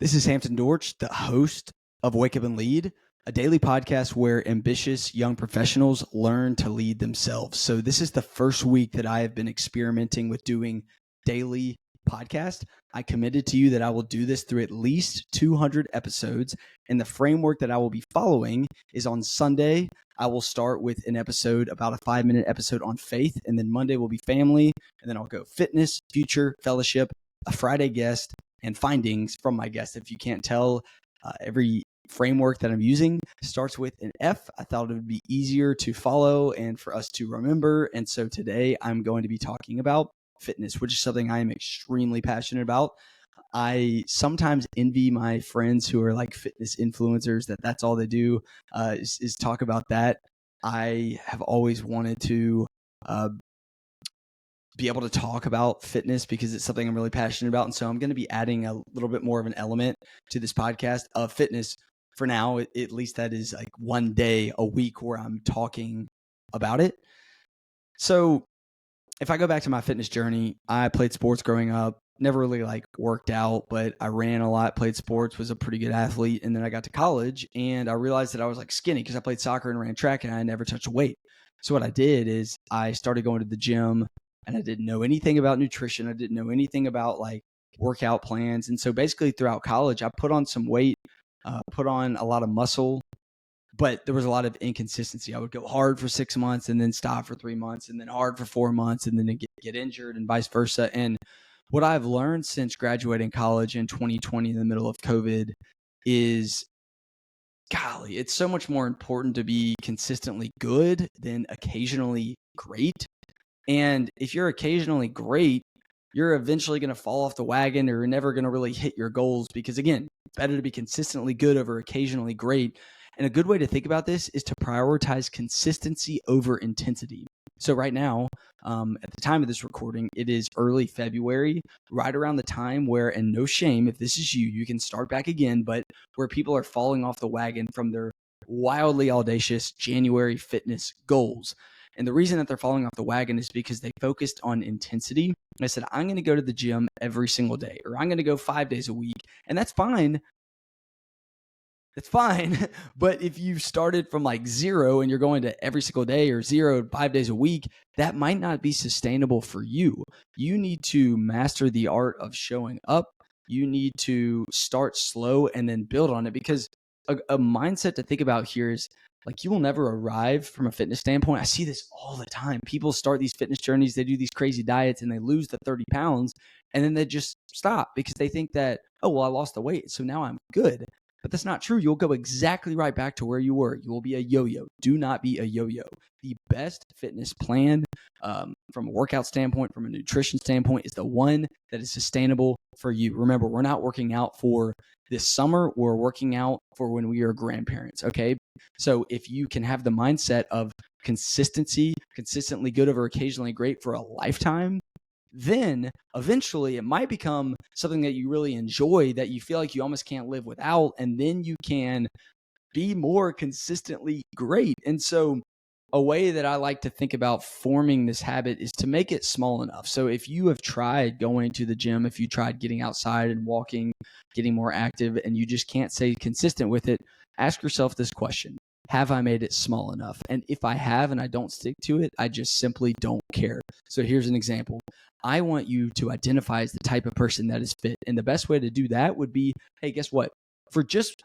This is Hampton Dortch, the host of Wake Up and Lead, a daily podcast where ambitious young professionals learn to lead themselves. So this is the first week that I have been experimenting with doing daily podcast. I committed to you that I will do this through at least 200 episodes. And the framework that I will be following is on Sunday, I will start with an episode, about a 5-minute episode on faith. And then Monday will be family. And then I'll go fitness, future, fellowship, a Friday guest, and findings from my guest. If you can't tell, every framework that I'm using starts with an F. I thought it would be easier to follow and for us to remember. And so today I'm going to be talking about fitness, which is something I am extremely passionate about. I sometimes envy my friends who are like fitness influencers, that's all they do is talk about that. I have always wanted to be able to talk about fitness because it's something I'm really passionate about. And so I'm going to be adding a little bit more of an element to this podcast of fitness for now. At least that is like one day a week where I'm talking about it. So if I go back to my fitness journey, I played sports growing up, never really like worked out, but I ran a lot, played sports, was a pretty good athlete. And then I got to college and I realized that I was like skinny because I played soccer and ran track and I never touched a weight. So what I did is I started going to the gym. And I didn't know anything about nutrition. I didn't know anything about like workout plans. And so basically throughout college, I put on some weight, put on a lot of muscle, but there was a lot of inconsistency. I would go hard for 6 months and then stop for 3 months and then hard for 4 months and then get injured and vice versa. And what I've learned since graduating college in 2020 in the middle of COVID is, golly, it's so much more important to be consistently good than occasionally great. And if you're occasionally great, you're eventually going to fall off the wagon or you're never going to really hit your goals because, again, it's better to be consistently good over occasionally great. And a good way to think about this is to prioritize consistency over intensity. So right now, at the time of this recording, it is early February, right around the time where, and no shame, if this is you, you can start back again, but where people are falling off the wagon from their wildly audacious January fitness goals. And the reason that they're falling off the wagon is because they focused on intensity. I said, I'm going to go to the gym every single day, or I'm going to go 5 days a week. And that's fine. That's fine. But if you started from like zero and you're going to every single day or 0 5 days a week, that might not be sustainable for you. You need to master the art of showing up. You need to start slow and then build on it, because a mindset to think about here is, like, you will never arrive from a fitness standpoint. I see this all the time. People start these fitness journeys, they do these crazy diets and they lose the 30 pounds and then they just stop because they think that, oh, well, I lost the weight, so now I'm good. But that's not true. You'll go exactly right back to where you were. You will be a yo-yo. Do not be a yo-yo. The best fitness plan from a workout standpoint, from a nutrition standpoint, is the one that is sustainable for you. Remember, we're not working out for this summer. We're working out for when we are grandparents, okay? So if you can have the mindset of consistency, consistently good over occasionally great for a lifetime, then eventually it might become something that you really enjoy, that you feel like you almost can't live without, and then you can be more consistently great. And so a way that I like to think about forming this habit is to make it small enough. So if you have tried going to the gym, if you tried getting outside and walking, getting more active, and you just can't stay consistent with it, ask yourself this question: have I made it small enough? And if I have and I don't stick to it, I just simply don't care. So here's an example. I want you to identify as the type of person that is fit. And the best way to do that would be, hey, guess what? For just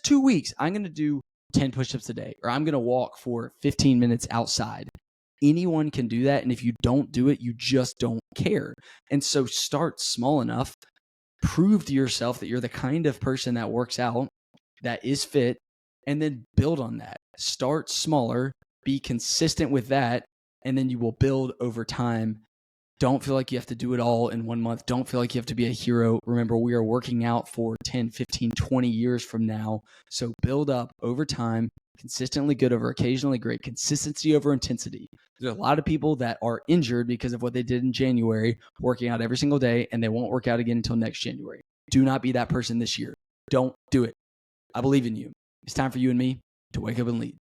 2 weeks, I'm going to do 10 push-ups a day, or I'm going to walk for 15 minutes outside. Anyone can do that. And if you don't do it, you just don't care. And so start small enough, prove to yourself that you're the kind of person that works out, that is fit, and then build on that. Start smaller, be consistent with that, and then you will build over time. Don't feel like you have to do it all in 1 month. Don't feel like you have to be a hero. Remember, we are working out for 10, 15, 20 years from now. So build up over time, consistently good over occasionally great, consistency over intensity. There's a lot of people that are injured because of what they did in January, working out every single day, and they won't work out again until next January. Do not be that person this year. Don't do it. I believe in you. It's time for you and me to wake up and lead.